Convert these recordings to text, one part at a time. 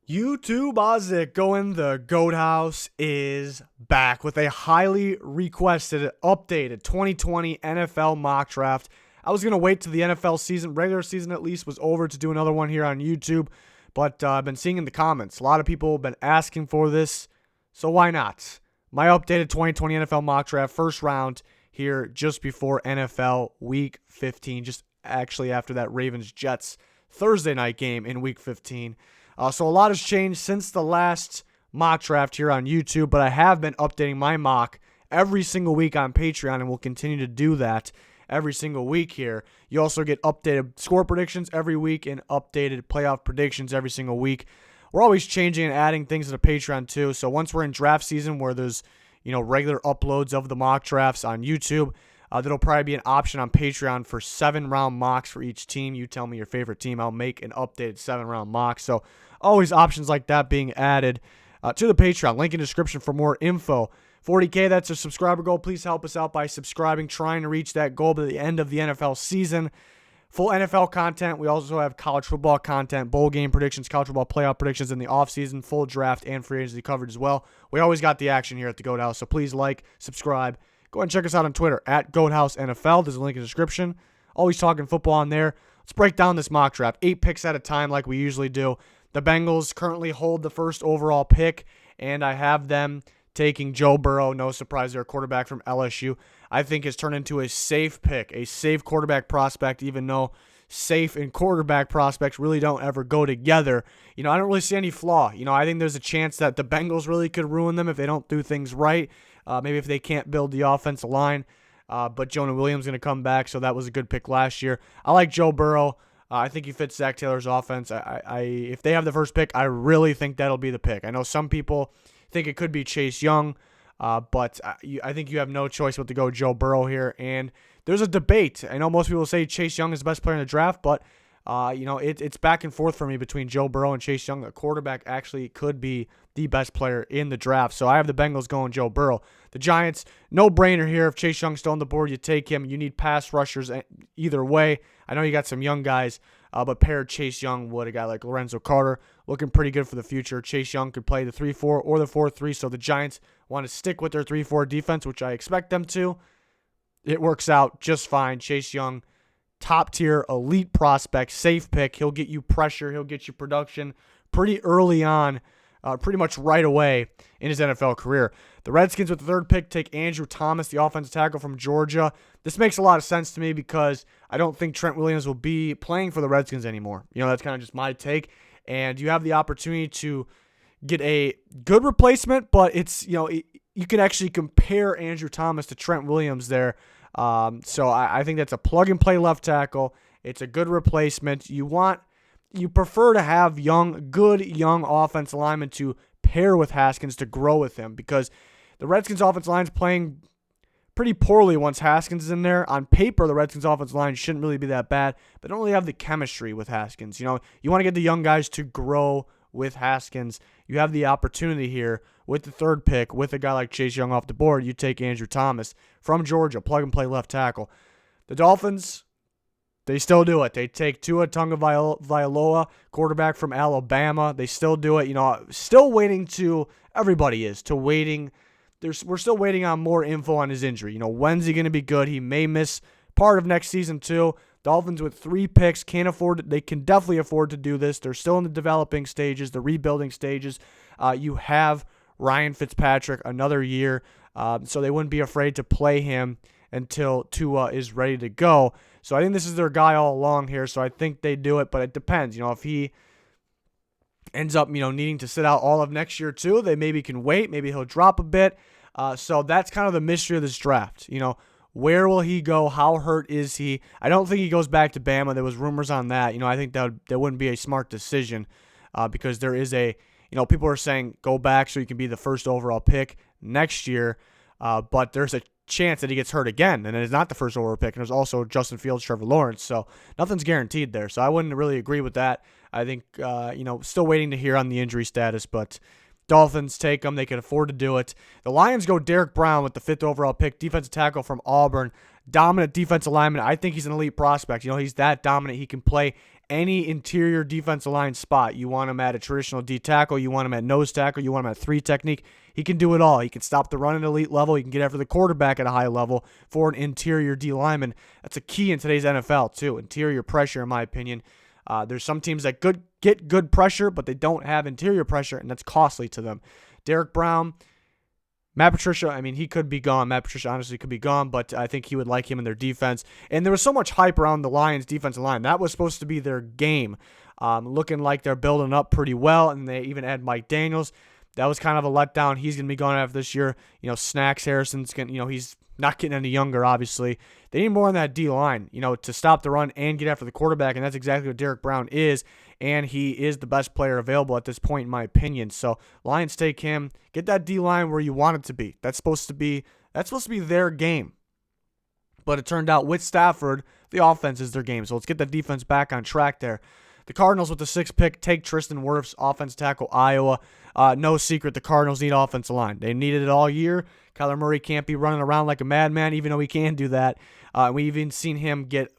YouTube, how's it going? The Goat House is back with a highly requested, updated 2020 NFL mock draft. I was going to wait till the NFL season, regular season at least, was over to do another one here on YouTube, but I've been seeing in the comments, a lot of people have been asking for this, so why not? My updated 2020 NFL mock draft, first round here just before NFL Week 15, just actually after that Ravens-Jets Thursday night game in Week 15. So a lot has changed since the last mock draft here on YouTube, but I have been updating my mock every single week on Patreon and will continue to do that every single week here. You also get updated score predictions every week and updated playoff predictions every single week. We're always changing and adding things to the Patreon too. So once we're in draft season where there's regular uploads of the mock drafts on YouTube, that'll probably be an option on Patreon for 7-round mocks for each team. You tell me your favorite team. I'll make an updated 7-round mock. So always options like that being added to the Patreon. Link in the description for more info. 40K, that's a subscriber goal. Please help us out by subscribing, trying to reach that goal by the end of the NFL season. Full NFL content. We also have college football content, bowl game predictions, college football playoff predictions in the offseason, full draft, and free agency coverage as well. We always got the action here at the Goat House, so please like, subscribe. Go ahead and check us out on Twitter, at GoatHouseNFL. There's a link in the description. Always talking football on there. Let's break down this mock draft. 8 picks at a time like we usually do. The Bengals currently hold the first overall pick, and I have them taking Joe Burrow. No surprise, they're a quarterback from LSU. I think has turned into a safe pick, a safe quarterback prospect, even though safe and quarterback prospects really don't ever go together. I don't really see any flaw. I think there's a chance that the Bengals really could ruin them if they don't do things right. Maybe if they can't build the offensive line. But Jonah Williams is going to come back, so that was a good pick last year. I like Joe Burrow. I think he fits Zach Taylor's offense. If they have the first pick, I really think that'll be the pick. I know some people think it could be Chase Young, but I think you have no choice but to go Joe Burrow here. And there's a debate. I know most people say Chase Young is the best player in the draft, but it's back and forth for me between Joe Burrow and Chase Young. A quarterback actually could be the best player in the draft. So I have the Bengals going Joe Burrow. The Giants, no-brainer here. If Chase Young's still on the board, you take him. You need pass rushers either way. I know you got some young guys, but paired Chase Young with a guy like Lorenzo Carter, looking pretty good for the future. Chase Young could play the 3-4 or the 4-3, so the Giants want to stick with their 3-4 defense, which I expect them to. It works out just fine. Chase Young, top-tier, elite prospect, safe pick. He'll get you pressure. He'll get you production pretty early on, pretty much right away in his NFL career. The Redskins with the third pick take Andrew Thomas, the offensive tackle from Georgia. This makes a lot of sense to me because I don't think Trent Williams will be playing for the Redskins anymore. That's kind of just my take. And you have the opportunity to get a good replacement, but it's, you can actually compare Andrew Thomas to Trent Williams there. So I think that's a plug-and-play left tackle. It's a good replacement. You prefer to have good young offensive linemen to pair with Haskins to grow with him because the Redskins offensive line is playing pretty poorly once Haskins is in there. On paper, the Redskins offensive line shouldn't really be that bad, but don't really have the chemistry with Haskins. You want to get the young guys to grow with Haskins. You have the opportunity here with the third pick, with a guy like Chase Young off the board. You take Andrew Thomas from Georgia, plug-and-play left tackle. The Dolphins, they still do it. They take Tua Tagovailoa, quarterback from Alabama. They still do it. Still waiting waiting. We're still waiting on more info on his injury. When's he going to be good? He may miss part of next season too. Dolphins with 3 picks can't afford it. They can definitely afford to do this. They're still in the developing stages, the rebuilding stages. You have Ryan Fitzpatrick another year, so they wouldn't be afraid to play him until Tua is ready to go. So I think this is their guy all along here, so I think they do it, but it depends. If he ends up, needing to sit out all of next year too, they maybe can wait. Maybe he'll drop a bit. So that's kind of the mystery of this draft. Where will he go? How hurt is he? I don't think he goes back to Bama. There was rumors on that. I think that wouldn't be a smart decision because there is people are saying go back so you can be the first overall pick next year, but there's a chance that he gets hurt again, and it is not the first overall pick. And there's also Justin Fields, Trevor Lawrence, so nothing's guaranteed there. So I wouldn't really agree with that. I think still waiting to hear on the injury status, but Dolphins take them. They can afford to do it. The Lions go Derek Brown with the 5th overall pick, defensive tackle from Auburn. Dominant defensive lineman. I think he's an elite prospect. He's that dominant. He can play any interior defensive line spot. You want him at a traditional D tackle, you want him at nose tackle, you want him at 3 technique. He can do it all. He can stop the run at an elite level. He can get after the quarterback at a high level for an interior D lineman. That's a key in today's NFL too. Interior pressure, in my opinion. There's some teams that get good pressure, but they don't have interior pressure, and that's costly to them. Derek Brown, Matt Patricia, I mean, he could be gone. Matt Patricia honestly could be gone, but I think he would like him in their defense. And there was so much hype around the Lions' defensive line. That was supposed to be their game. Looking like they're building up pretty well, and they even add Mike Daniels. That was kind of a letdown. He's going to be gone after this year. Snacks Harrison's going to, he's not getting any younger, obviously. They need more on that D-line, to stop the run and get after the quarterback, and that's exactly what Derek Brown is, and he is the best player available at this point, in my opinion. So Lions take him. Get that D-line where you want it to be. That's supposed to be their game. But it turned out with Stafford, the offense is their game. So let's get the defense back on track there. The Cardinals with the 6th pick take Tristan Wirfs, offense tackle, Iowa. No secret, the Cardinals need offensive line. They needed it all year. Kyler Murray can't be running around like a madman, even though he can do that. We've even seen him get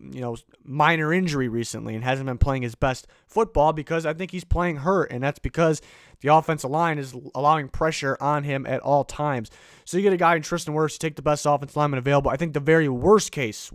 minor injury recently and hasn't been playing his best football because I think he's playing hurt, and that's because the offensive line is allowing pressure on him at all times. So you get a guy in Tristan Wirfs, you take the best offensive lineman available. I think the very worst case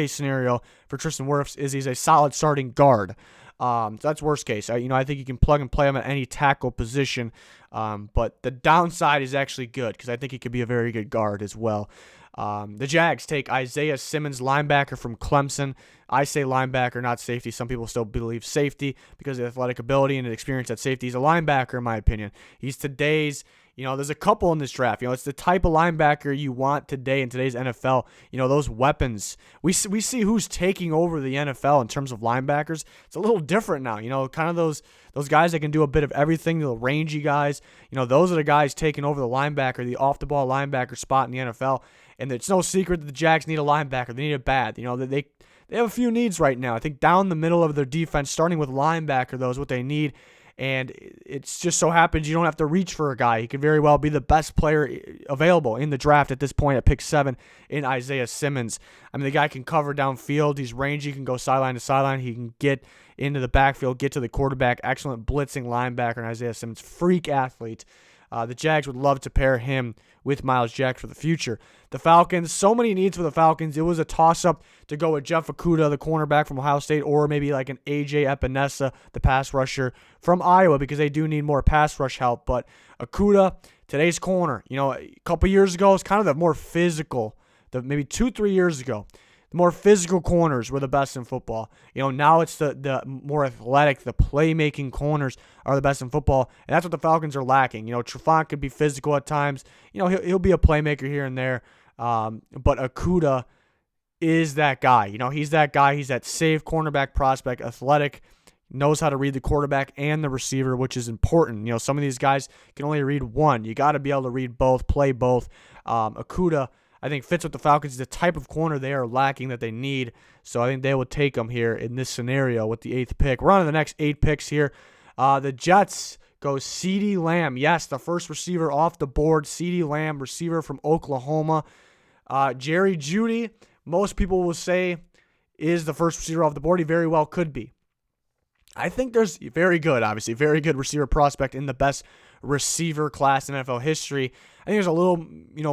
scenario for Tristan Wirfs is he's a solid starting guard. So that's worst case. I think you can plug and play him at any tackle position. But the downside is actually good because I think he could be a very good guard as well. The Jags take Isaiah Simmons, linebacker from Clemson. I say linebacker, not safety. Some people still believe safety because of athletic ability and experience at safety. He's a linebacker, in my opinion. He's today's, there's a couple in this draft. It's the type of linebacker you want today in today's NFL. Those weapons. We see who's taking over the NFL in terms of linebackers. It's a little different now. Kind of those guys that can do a bit of everything, the rangy guys. Those are the guys taking over the linebacker, the off-the-ball linebacker spot in the NFL. And it's no secret that the Jags need a linebacker. They need it bad. They have a few needs right now. I think down the middle of their defense, starting with linebacker, though, is what they need. And it's just so happens you don't have to reach for a guy. He could very well be the best player available in the draft at this point at pick 7 in Isaiah Simmons. I mean, the guy can cover downfield. He's rangy. He can go sideline to sideline. He can get into the backfield, get to the quarterback. Excellent blitzing linebacker in Isaiah Simmons. Freak athlete. The Jags would love to pair him with Myles Jack for the future. The Falcons, so many needs for the Falcons. It was a toss-up to go with Jeff Okudah, the cornerback from Ohio State, or maybe like an A.J. Epinesa, the pass rusher from Iowa, because they do need more pass rush help. But Okudah, today's corner, a couple years ago, it's kind of the more physical, maybe 2-3 years ago. The more physical corners were the best in football. Now it's the more athletic, the playmaking corners are the best in football, and that's what the Falcons are lacking. Trufant could be physical at times. He'll be a playmaker here and there, but Okudah is that guy. He's that guy. He's that safe cornerback prospect, athletic, knows how to read the quarterback and the receiver, which is important. Some of these guys can only read one. You got to be able to read both, play both. Okudah, I think, fits with the Falcons. The type of corner they are lacking that they need. So I think they will take him here in this scenario with the 8th pick. We're on to the next 8 picks here. The Jets go CeeDee Lamb. Yes, the first receiver off the board. CeeDee Lamb, receiver from Oklahoma. Jerry Jeudy, most people will say, is the first receiver off the board. He very well could be. I think there's very good receiver prospect in the best receiver class in NFL history. I think there's a little,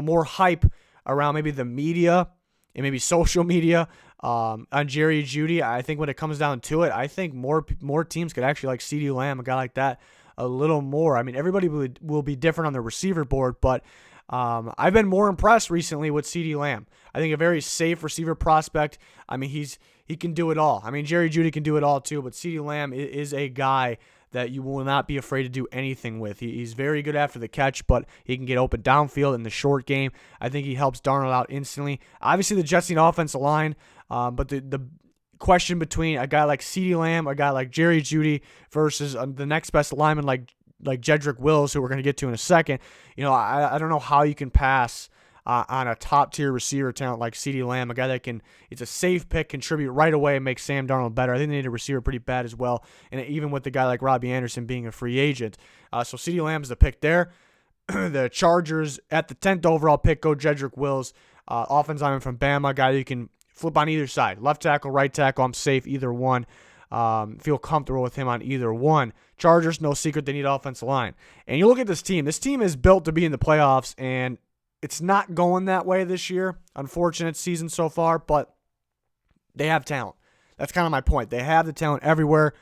more hype around maybe the media and maybe social media on Jerry Jeudy. I think when it comes down to it, I think more teams could actually like CeeDee Lamb, a guy like that, a little more. I mean, everybody will be different on the receiver board, but I've been more impressed recently with CeeDee Lamb. I think a very safe receiver prospect. I mean, he can do it all. I mean, Jerry Jeudy can do it all too, but CeeDee Lamb is a guy that you will not be afraid to do anything with. He's very good after the catch, but he can get open downfield in the short game. I think he helps Darnold out instantly. Obviously, the Jets need offensive line, but the question between a guy like CeeDee Lamb, a guy like Jerry Jeudy versus the next best lineman like Jedrick Wills, who we're going to get to in a second, I don't know how you can pass on a top-tier receiver talent like CeeDee Lamb, a guy that it's a safe pick, contribute right away and make Sam Darnold better. I think they need a receiver pretty bad as well, and even with the guy like Robbie Anderson being a free agent. So CeeDee Lamb's the pick there. The Chargers at the 10th overall pick go Jedrick Wills, offensive lineman from Bama, a guy that you can flip on either side. Left tackle, right tackle, I'm safe either one. feel comfortable with him on either one. Chargers, no secret, they need offensive line. And you look at this team. This team is built to be in the playoffs, and it's not going that way this year. Unfortunate season so far, but they have talent. That's kind of my point. They have the talent everywhere,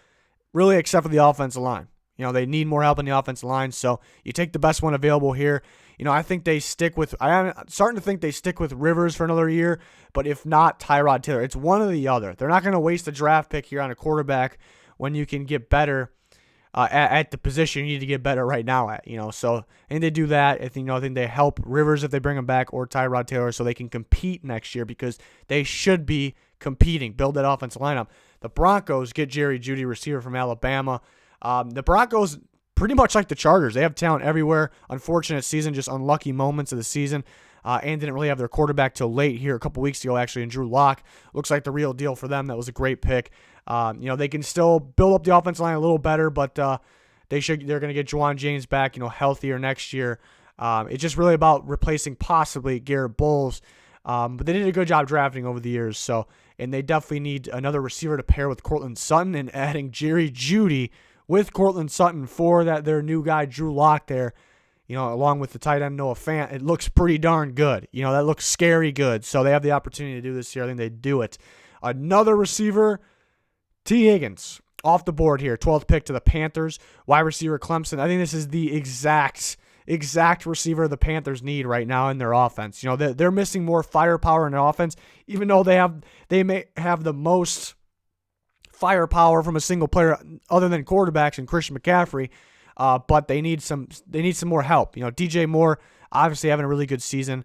really except for the offensive line. They need more help on the offensive line, so you take the best one available here. I think they stick with – I'm starting to think they stick with Rivers for another year, but if not, Tyrod Taylor. It's one or the other. They're not going to waste a draft pick here on a quarterback when you can get better at the position you need to get better right now at. So I think they do that. I think they help Rivers if they bring him back, or Tyrod Taylor, so they can compete next year, because they should be competing. Build that offensive lineup. The Broncos get Jerry Jeudy, receiver from Alabama. The Broncos, pretty much like the Chargers, they have talent everywhere. Unfortunate season, just unlucky moments of the season, and didn't really have their quarterback till late here a couple weeks ago, actually, in Drew Lock. Looks like the real deal for them. That was a great pick. They can still build up the offensive line a little better, but they're going to get Juwan James back, healthier next year. It's just really about replacing possibly Garrett Bowles, but they did a good job drafting over the years. And they definitely need another receiver to pair with Courtland Sutton, and adding Jerry Jeudy with Courtland Sutton for their new guy, Drew Lock there, along with the tight end Noah Fant. It looks pretty darn good. That looks scary good. So they have the opportunity to do this here. I think they do it. Another receiver, T. Higgins, off the board here. 12th pick to the Panthers. Wide receiver Clemson. I think this is the exact receiver the Panthers need right now in their offense. They're missing more firepower in their offense, even though they may have the most firepower from a single player other than quarterbacks and Christian McCaffrey, but they need some more help. DJ Moore obviously having a really good season.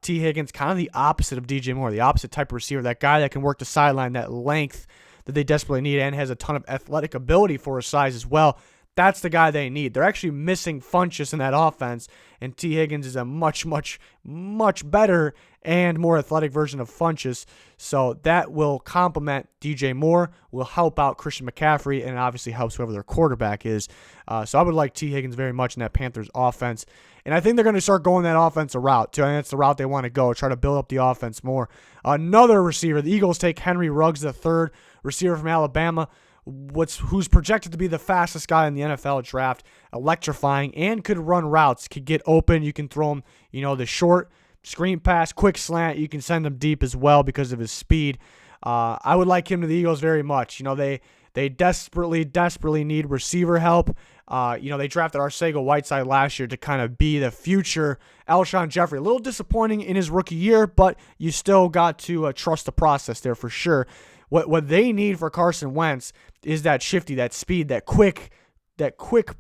T. Higgins, kind of the opposite of DJ Moore, the opposite type of receiver, that guy that can work the sideline, that length that they desperately need, and has a ton of athletic ability for his size as well. That's the guy they need. They're actually missing Funchess in that offense, and T. Higgins is a much, much, much better and more athletic version of Funchess. So that will complement DJ Moore, will help out Christian McCaffrey, and obviously helps whoever their quarterback is. So I would like T. Higgins very much in that Panthers offense. And I think they're going to start going that offensive route, too. I think that's the route they want to go, try to build up the offense more. Another receiver, the Eagles take Henry Ruggs, the third receiver from Alabama, who's projected to be the fastest guy in the NFL draft, electrifying, and could run routes, could get open. You can throw him, the short screen pass, quick slant. You can send him deep as well because of his speed. I would like him to the Eagles very much. They desperately need receiver help. They drafted Arcega-Whiteside last year to kind of be the future Alshon Jeffrey. A little disappointing in his rookie year, but you still got to trust the process there for sure. What they need for Carson Wentz is that shifty, that speed, that quick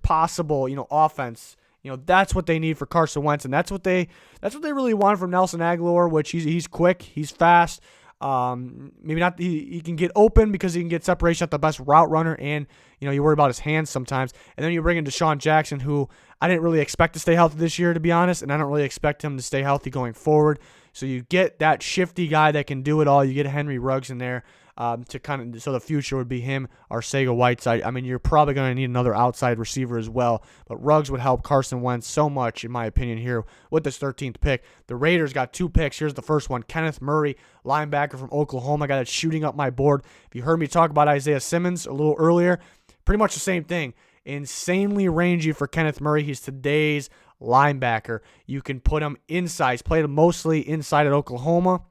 possible, offense. That's what they need for Carson Wentz, and that's what they really want from Nelson Aguilar, which he's quick, he's fast. Maybe not. He can get open because he can get separation at the best route runner, and you worry about his hands sometimes. And then you bring in Deshaun Jackson, who I didn't really expect to stay healthy this year, to be honest, and I don't really expect him to stay healthy going forward. So you get that shifty guy that can do it all. You get Henry Ruggs in there. To kind of, so the future would be him, Arcega-Whiteside. I mean, you're probably going to need another outside receiver as well, but Ruggs would help Carson Wentz so much, in my opinion, here with this 13th pick. The Raiders got 2 picks. Here's the first one. Kenneth Murray, linebacker from Oklahoma, guy that's shooting up my board. If you heard me talk about Isaiah Simmons a little earlier, pretty much the same thing. Insanely rangy for Kenneth Murray. He's today's linebacker. You can put him inside. He's played mostly inside at Oklahoma.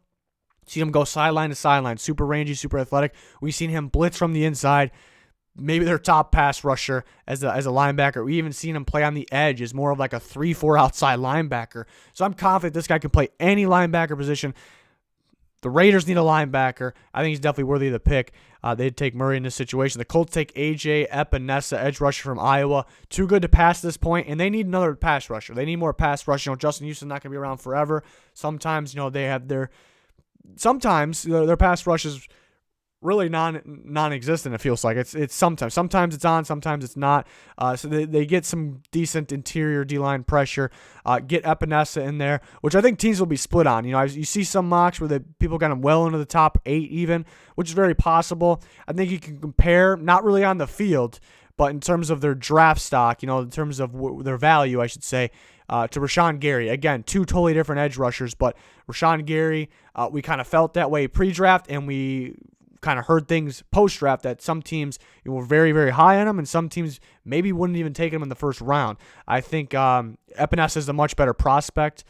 See him go sideline to sideline, super rangy, super athletic. We've seen him blitz from the inside, maybe their top pass rusher as a linebacker. We even seen him play on the edge as more of like a 3-4 outside linebacker. So I'm confident this guy can play any linebacker position. The Raiders need a linebacker. I think he's definitely worthy of the pick. They'd take Murray in this situation. The Colts take A.J. Epinesa, edge rusher from Iowa. Too good to pass at this point, and they need another pass rusher. They need more pass rush. Justin Houston's not going to be around forever. Sometimes, they have Sometimes their pass rush is really non-existent. It feels like it's sometimes it's on, sometimes it's not. So they get some decent interior D-line pressure. Get Epinesa in there, which I think teams will be split on. You see some mocks where people got him well into the top 8 even, which is very possible. I think you can compare, not really on the field, but in terms of their draft stock, in terms of their value, I should say, to Rashawn Gary. Again, 2 totally different edge rushers, but Rashawn Gary, we kind of felt that way pre-draft, and we kind of heard things post-draft that some teams were very, very high on him, and some teams maybe wouldn't even take him in the first round. I think Epinesa is a much better prospect,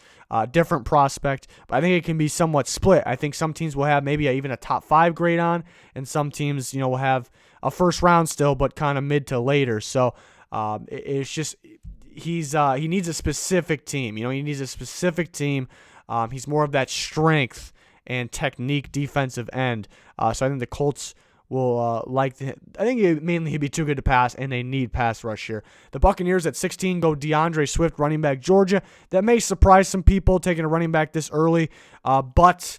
different prospect, but I think it can be somewhat split. I think some teams will have maybe even a top 5 grade on, and some teams, will have a first round still, but kind of mid to later. So it's just he needs a specific team. He needs a specific team. He's more of that strength and technique defensive end. So I think the Colts will I think mainly he'd be too good to pass, and they need pass rush here. The Buccaneers at 16 go DeAndre Swift, running back, Georgia. That may surprise some people taking a running back this early, but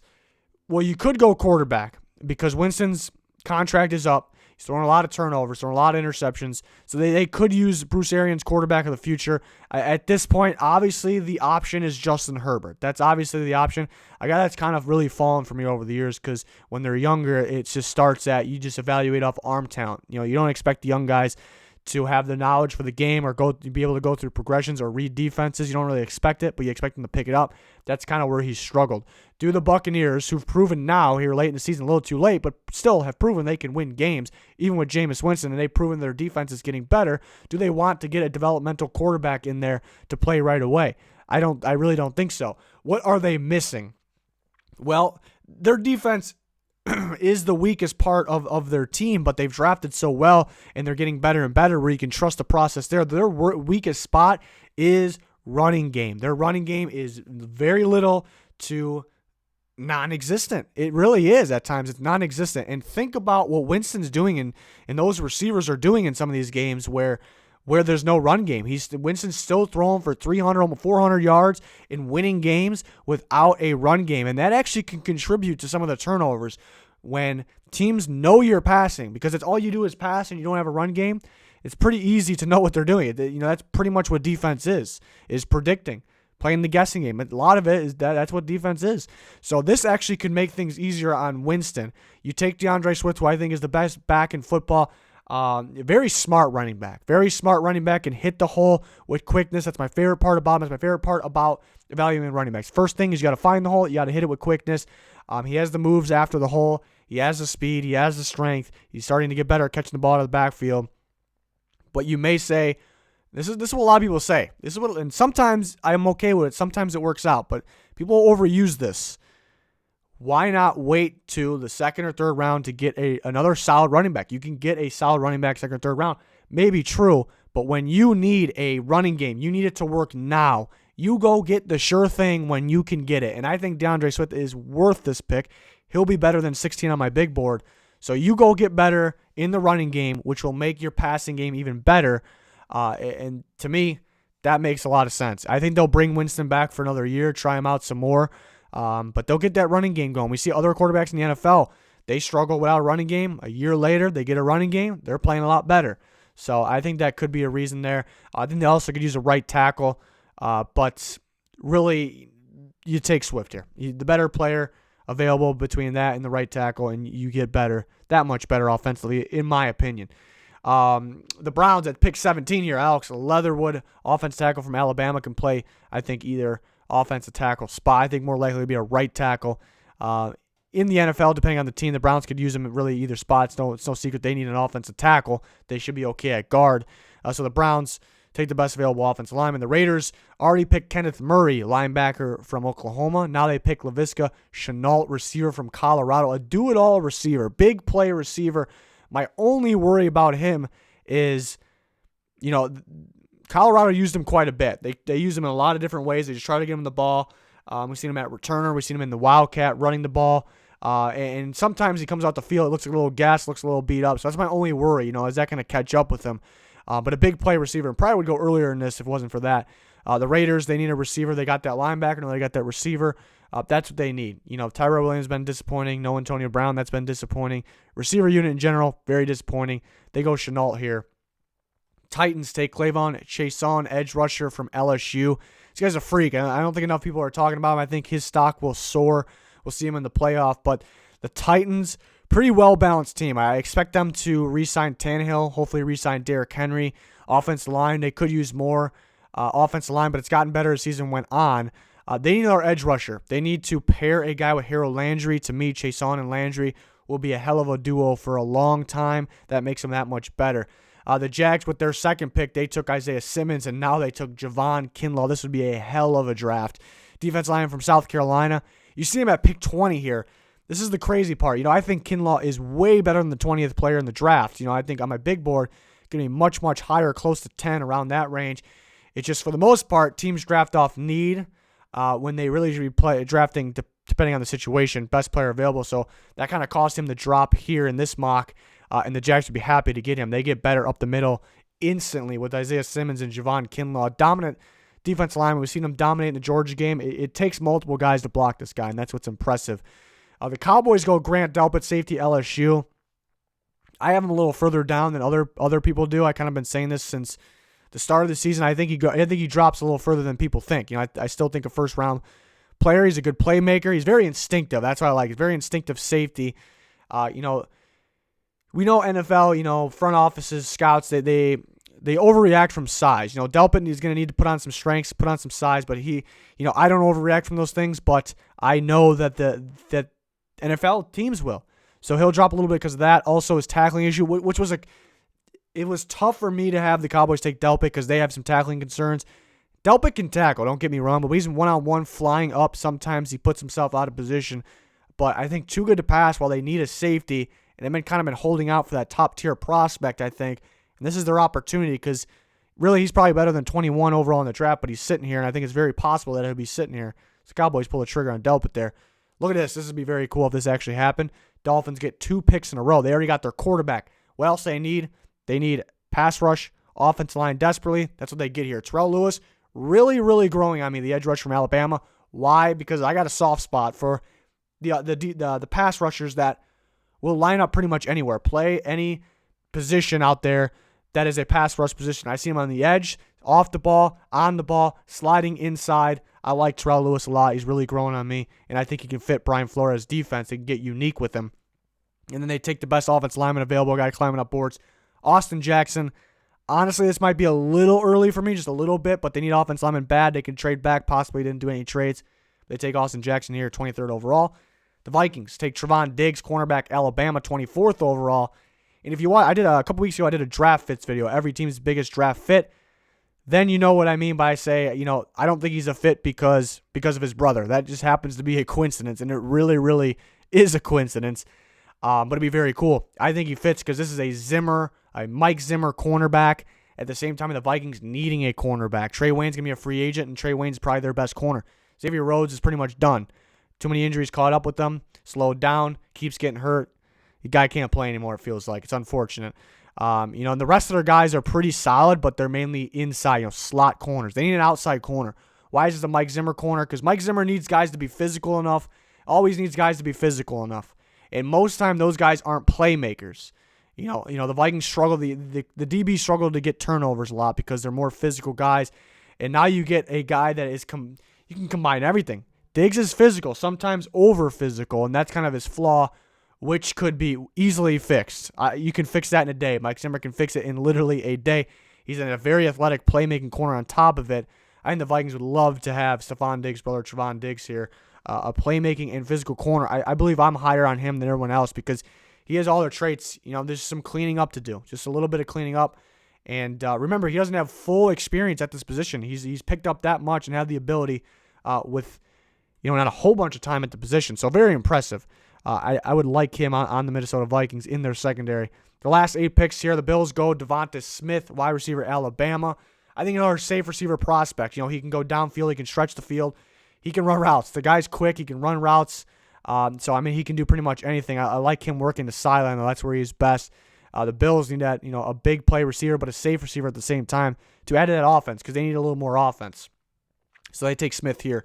you could go quarterback because Winston's contract is up. He's throwing a lot of turnovers, throwing a lot of interceptions. So they could use Bruce Arians, quarterback of the future. At this point, obviously, the option is Justin Herbert. That's obviously the option. A guy that's kind of really fallen for me over the years because when they're younger, it just starts at you just evaluate off arm talent. You don't expect the young guys to have the knowledge for the game or be able to go through progressions or read defenses. You don't really expect it, but you expect them to pick it up. That's kind of where he's struggled. Do the Buccaneers, who've proven now here late in the season, a little too late, but still have proven they can win games, even with Jameis Winston, and they've proven their defense is getting better, do they want to get a developmental quarterback in there to play right away? I really don't think so. What are they missing? Well, their defense is the weakest part of their team, but they've drafted so well, and they're getting better and better where you can trust the process there. Their weakest spot is running game. Their running game is very little to non-existent. It really is at times. It's non-existent. And think about what Winston's doing and those receivers are doing in some of these games where there's no run game. Winston's still throwing for 300, almost 400 yards in winning games without a run game. And that actually can contribute to some of the turnovers when teams know you're passing, because it's all you do is pass and you don't have a run game. It's pretty easy to know what they're doing. That's pretty much what defense is predicting, playing the guessing game. A lot of it is that's what defense is. So this actually could make things easier on Winston. You take DeAndre Swift, who I think is the best back in football. Very smart running back. Very smart running back, can hit the hole with quickness. That's my favorite part about him. That's my favorite part about evaluating running backs. First thing is you got to find the hole. You got to hit it with quickness. He has the moves after the hole. He has the speed. He has the strength. He's starting to get better at catching the ball out of the backfield. But you may say, this is what a lot of people say. And sometimes I'm okay with it. Sometimes it works out. But people overuse this. Why not wait to the second or third round to get another solid running back? You can get a solid running back second or third round. Maybe true, but when you need a running game, you need it to work now. You go get the sure thing when you can get it. And I think DeAndre Swift is worth this pick. He'll be better than 16 on my big board. So you go get better in the running game, which will make your passing game even better. And to me, that makes a lot of sense. I think they'll bring Winston back for another year, try him out some more. But they'll get that running game going. We see other quarterbacks in the NFL, they struggle without a running game. A year later, they get a running game. They're playing a lot better. So I think that could be a reason there. I think they also could use a right tackle. But really, you take Swift here. The better player available between that and the right tackle, and you get that much better offensively, in my opinion. The Browns at pick 17 here, Alex Leatherwood, offensive tackle from Alabama, can play, I think, either offensive tackle spot. I think more likely to be a right tackle. In the NFL, depending on the team, the Browns could use him at really either spot. It's no secret they need an offensive tackle. They should be okay at guard. So the Browns take the best available offensive lineman. The Raiders already picked Kenneth Murray, linebacker from Oklahoma. Now they pick Laviska Shenault, receiver from Colorado, a do-it-all receiver, big play receiver. My only worry about him is, Colorado used him quite a bit. They use him in a lot of different ways. They just try to get him the ball. We've seen him at returner. We've seen him in the Wildcat running the ball. And sometimes he comes out the field, it looks a little gassed, looks a little beat up. So that's my only worry, is that going to catch up with him? But a big play receiver, and probably would go earlier in this if it wasn't for that. The Raiders, they need a receiver. They got that linebacker, and they got that receiver. That's what they need. Tyrell Williams has been disappointing. No Antonio Brown, that's been disappointing. Receiver unit in general, very disappointing. They go Shenault here. Titans take Clavon Chaisson, edge rusher from LSU. This guy's a freak. I don't think enough people are talking about him. I think his stock will soar. We'll see him in the playoff. But the Titans, pretty well-balanced team. I expect them to re-sign Tannehill, hopefully re-sign Derrick Henry. Offensive line, they could use more offensive line, but it's gotten better as the season went on. They need another edge rusher. They need to pair a guy with Harold Landry. To me, Chaisson and Landry will be a hell of a duo for a long time. That makes them that much better. The Jags, with their second pick, they took Isaiah Simmons, and now they took Javon Kinlaw. This would be a hell of a draft. Defense lineman from South Carolina. You see him at pick 20 here. This is the crazy part. I think Kinlaw is way better than the 20th player in the draft. I think on my big board, going to be much, much higher, close to 10, around that range. It's just, for the most part, teams draft off need when they really should be drafting depending on the situation, best player available. So that kind of caused him to drop here in this mock, and the Jags would be happy to get him. They get better up the middle instantly with Isaiah Simmons and Javon Kinlaw. Dominant defensive lineman. We've seen him dominate in the Georgia game. It takes multiple guys to block this guy, and that's what's impressive. The Cowboys go Grant Delpit, safety, LSU. I have him a little further down than other people do. I kind of been saying this since the start of the season. I think he drops a little further than people think. I still think a first round player. He's a good playmaker. He's very instinctive. That's what I like. He's very instinctive safety. We know NFL, front offices, scouts, they overreact from size. Delpit is going to need to put on some strengths, put on some size, but I don't overreact from those things, but I know that that NFL teams will. So he'll drop a little bit because of that. Also, his tackling issue, which was it was tough for me to have the Cowboys take Delpit because they have some tackling concerns. Delpit can tackle, don't get me wrong, but when he's one-on-one flying up, sometimes he puts himself out of position. But I think too good to pass while they need a safety, and they've kind of been holding out for that top-tier prospect, I think. And this is their opportunity because really he's probably better than 21 overall in the draft, but he's sitting here, and I think it's very possible that he'll be sitting here. So the Cowboys pull the trigger on Delpit there. Look at this. This would be very cool if this actually happened. Dolphins get 2 picks in a row. They already got their quarterback. What else they need? They need pass rush, offensive line desperately. That's what they get here. Terrell Lewis really, really growing on me, the edge rush from Alabama. Why? Because I got a soft spot for the pass rushers that will line up pretty much anywhere, play any position out there that is a pass rush position. I see him on the edge, off the ball, on the ball, sliding inside. I like Terrell Lewis a lot. He's really growing on me, and I think he can fit Brian Flores' defense. They can get unique with him. And then they take the best offensive lineman available, guy climbing up boards, Austin Jackson. Honestly, this might be a little early for me, just a little bit, but they need offensive lineman bad. They can trade back, possibly didn't do any trades. They take Austin Jackson here, 23rd overall. The Vikings take Trevon Diggs, cornerback, Alabama, 24th overall. And if you want, a couple weeks ago, I did a draft fits video, every team's biggest draft fit. Then you know what I mean by I say, I don't think he's a fit because of his brother. That just happens to be a coincidence, and it really, really is a coincidence. But it'd be very cool. I think he fits because this is a Mike Zimmer cornerback. At the same time, the Vikings needing a cornerback. Trey Wayne's going to be a free agent, and Trey Wayne's probably their best corner. Xavier Rhodes is pretty much done. Too many injuries caught up with them. Slowed down. Keeps getting hurt. The guy can't play anymore, it feels like. It's unfortunate. And the rest of their guys are pretty solid, but they're mainly inside, slot corners. They need an outside corner. Why is this a Mike Zimmer corner? Because Mike Zimmer needs guys to be physical enough. Always needs guys to be physical enough. And most time, those guys aren't playmakers. The Vikings struggle. The DB struggle to get turnovers a lot because they're more physical guys. And now you get a guy that is you can combine everything. Diggs is physical, sometimes over physical, and that's kind of his flaw, which could be easily fixed. You can fix that in a day. Mike Zimmer can fix it in literally a day. He's in a very athletic playmaking corner on top of it. I think the Vikings would love to have Stephon Diggs' brother, Trevon Diggs, here, a playmaking and physical corner. I believe I'm higher on him than everyone else because he has all their traits. There's some cleaning up to do, just a little bit of cleaning up. And remember, he doesn't have full experience at this position. He's picked up that much and had the ability with not a whole bunch of time at the position. So very impressive. I would like him on the Minnesota Vikings in their secondary. The last 8 picks here, the Bills go Devonta Smith, wide receiver, Alabama. I think another safe receiver prospect. He can go downfield. He can stretch the field. He can run routes. The guy's quick. He can run routes. He can do pretty much anything. I like him working the sideline, though. That's where he's best. The Bills need that, a big play receiver, but a safe receiver at the same time to add to that offense because they need a little more offense. So they take Smith here.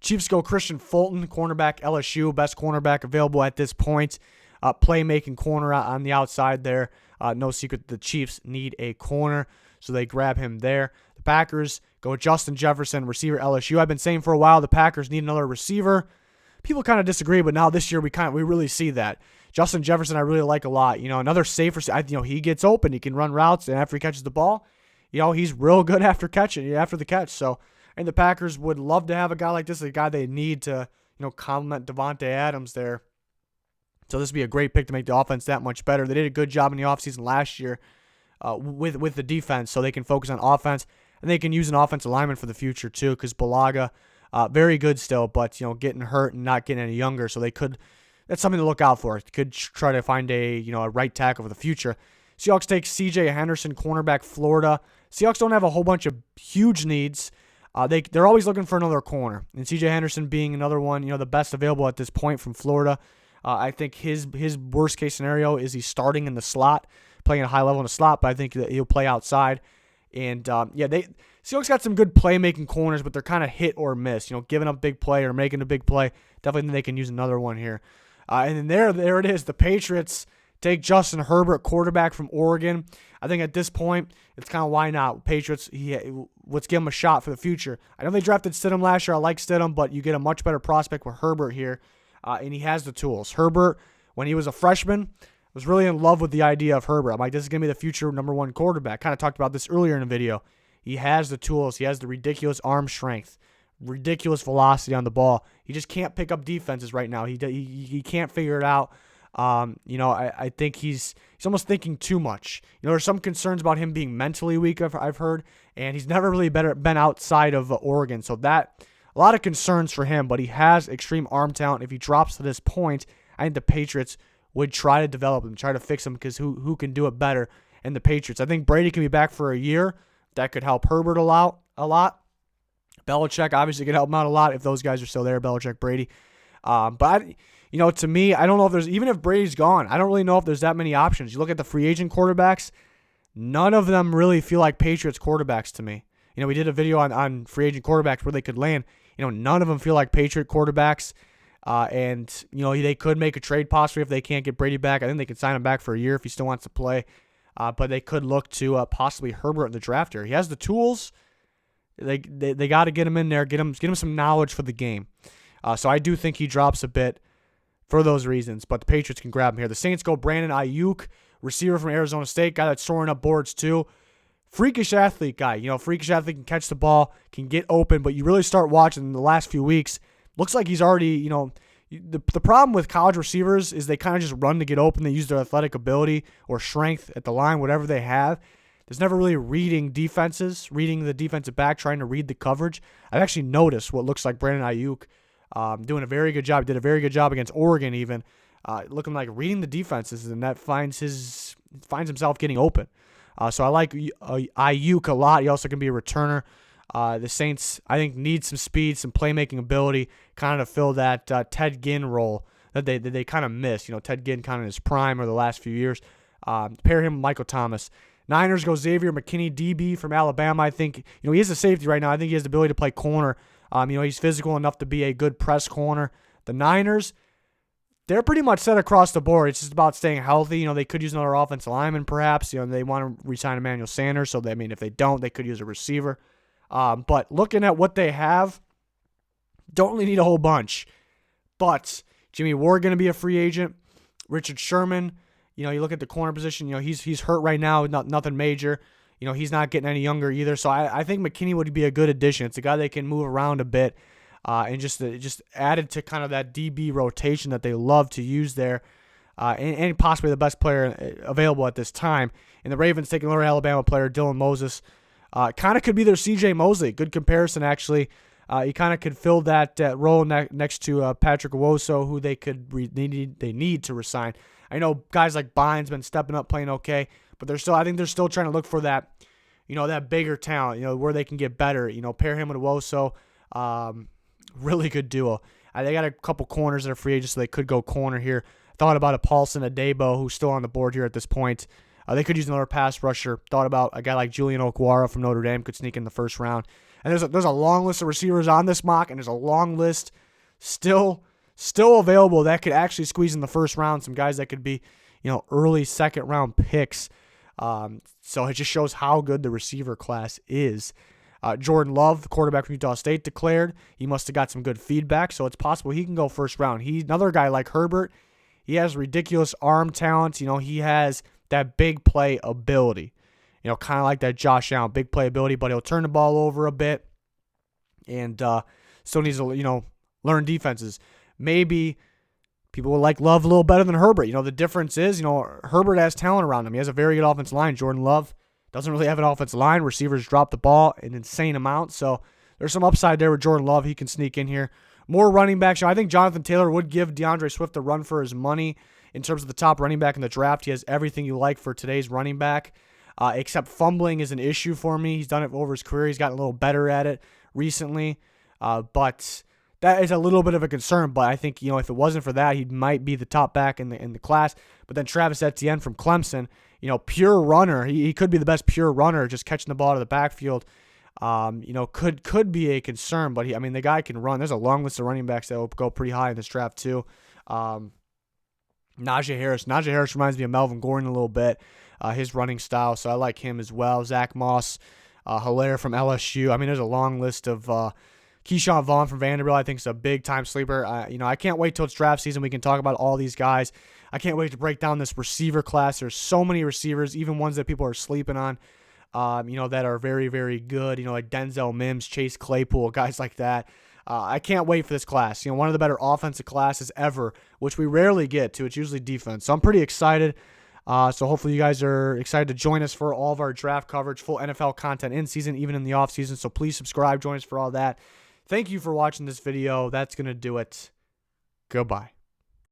Chiefs go Christian Fulton, cornerback, LSU, best cornerback available at this point. Playmaking corner on the outside there. No secret the Chiefs need a corner, so they grab him there. The Packers go Justin Jefferson, receiver, LSU. I've been saying for a while the Packers need another receiver. People kind of disagree, but now this year we really see that. Justin Jefferson I really like a lot. Another safe receiver. He gets open. He can run routes, and after he catches the ball, he's real good after the catch. So, and the Packers would love to have a guy like this, a guy they need to, complement Devontae Adams there. So this would be a great pick to make the offense that much better. They did a good job in the offseason last year with the defense, so they can focus on offense, and they can use an offensive lineman for the future too, because Balaga, very good still, but getting hurt and not getting any younger, so that's something to look out for. Could try to find a right tackle for the future. Seahawks take C.J. Henderson, cornerback, Florida. Seahawks don't have a whole bunch of huge needs. They're always looking for another corner, and C.J. Henderson being another one, the best available at this point from Florida. I think his worst case scenario is he's starting in the slot, playing at a high level in the slot, but I think that he'll play outside. And Seahawks got some good playmaking corners, but they're kind of hit or miss. Giving up big play or making a big play. Definitely think they can use another one here. And then there it is. The Patriots take Justin Herbert, quarterback from Oregon. I think at this point, it's kind of why not. Patriots, let's give him a shot for the future. I know they drafted Stidham last year. I like Stidham, but you get a much better prospect with Herbert here, and he has the tools. Herbert, when he was a freshman, was really in love with the idea of Herbert. I'm like, this is going to be the future number one quarterback. Kind of talked about this earlier in the video. He has the tools. He has the ridiculous arm strength, ridiculous velocity on the ball. He just can't pick up defenses right now. He can't figure it out. I think he's almost thinking too much. There's some concerns about him being mentally weak, I've heard, and he's never really been outside of Oregon. So a lot of concerns for him, but he has extreme arm talent. If he drops to this point, I think the Patriots would try to develop him, try to fix him, because who can do it better than the Patriots? I think Brady can be back for a year. That could help Herbert a lot. Belichick obviously could help him out a lot if those guys are still there, Belichick, Brady. To me, I don't know if even if Brady's gone, I don't really know if there's that many options. You look at the free agent quarterbacks, none of them really feel like Patriots quarterbacks to me. We did a video on free agent quarterbacks where they could land. None of them feel like Patriot quarterbacks. They could make a trade possibly if they can't get Brady back. I think they could sign him back for a year if he still wants to play. But they could look to possibly Herbert in the draft here. He has the tools. They got to get him in there, get him some knowledge for the game. So I do think he drops a bit for those reasons, but the Patriots can grab him here. The Saints go Brandon Ayuk, receiver from Arizona State, guy that's soaring up boards too. Freakish athlete guy. Freakish athlete, can catch the ball, can get open, but you really start watching in the last few weeks, looks like he's already, the problem with college receivers is they kind of just run to get open. They use their athletic ability or strength at the line, whatever they have. There's never really reading defenses, reading the defensive back, trying to read the coverage. I've actually noticed what looks like Brandon Ayuk doing a very good job. Did a very good job against Oregon even, looking like reading the defenses, and that finds himself getting open. So I like Ayuk a lot. He also can be a returner. The Saints, I think, need some speed, some playmaking ability, kind of to fill that Ted Ginn role that they kind of miss. Ted Ginn kind of in his prime over the last few years. Pair him with Michael Thomas. Niners go Xavier McKinney, DB from Alabama. I think he is a safety right now. I think he has the ability to play corner. He's physical enough to be a good press corner. The Niners, they're pretty much set across the board. It's just about staying healthy. They could use another offensive lineman perhaps. They want to re-sign Emmanuel Sanders. So, if they don't, they could use a receiver. But looking at what they have, don't really need a whole bunch. But Jimmy Ward going to be a free agent. Richard Sherman, you look at the corner position, he's hurt right now, nothing major. He's not getting any younger either. So I think McKinney would be a good addition. It's a guy they can move around a bit and just added to kind of that DB rotation that they love to use there. And possibly the best player available at this time. And the Ravens taking another Alabama player, Dylan Moses. Kind of could be their C.J. Mosley. Good comparison, actually. He kind of could fill that role next to Patrick Owosso, who they need to resign. I know guys like Bynes been stepping up, playing okay, but I think they're still trying to look for that, that bigger talent, where they can get better. Pair him with Owosso, really good duo. They got a couple corners that are free agents, so they could go corner here. Thought about a Paulson Adebo, who's still on the board here at this point. They could use another pass rusher. Thought about a guy like Julian Okwara from Notre Dame could sneak in the first round. And there's a long list of receivers on this mock, and there's a long list still available that could actually squeeze in the first round. Some guys that could be, early second round picks. So it just shows how good the receiver class is. Jordan Love, the quarterback from Utah State, declared. He must have got some good feedback, so it's possible he can go first round. He's another guy like Herbert. He has ridiculous arm talent. He has that big play ability. Kind of like that Josh Allen, big play ability, but he'll turn the ball over a bit and still needs to, learn defenses. Maybe people will like Love a little better than Herbert. The difference is, Herbert has talent around him. He has a very good offensive line. Jordan Love doesn't really have an offensive line. Receivers drop the ball an insane amount. So there's some upside there with Jordan Love. He can sneak in here. More running backs. I think Jonathan Taylor would give DeAndre Swift a run for his money in terms of the top running back in the draft. He has everything you like for today's running back, except fumbling is an issue for me. He's done it over his career. He's gotten a little better at it recently, but that is a little bit of a concern. But I think, if it wasn't for that, he might be the top back in the class. But then Travis Etienne from Clemson, pure runner. He could be the best pure runner, just catching the ball out of the backfield. Could be a concern, but the guy can run. There's a long list of running backs that will go pretty high in this draft too. Najee Harris reminds me of Melvin Gordon a little bit, his running style, so I like him as well. Zach Moss, Hilaire from LSU. There's a long list of Keyshawn Vaughn from Vanderbilt. I think is a big time sleeper. I can't wait till it's draft season. We can talk about all these guys. I can't wait to break down this receiver class. There's so many receivers, even ones that people are sleeping on. That are very, very good, like Denzel Mims, Chase Claypool, guys like that. I can't wait for this class. One of the better offensive classes ever, which we rarely get to. It's usually defense. So I'm pretty excited. So hopefully you guys are excited to join us for all of our draft coverage, full NFL content in season, even in the off season. So please subscribe, join us for all that. Thank you for watching this video. That's going to do it. Goodbye.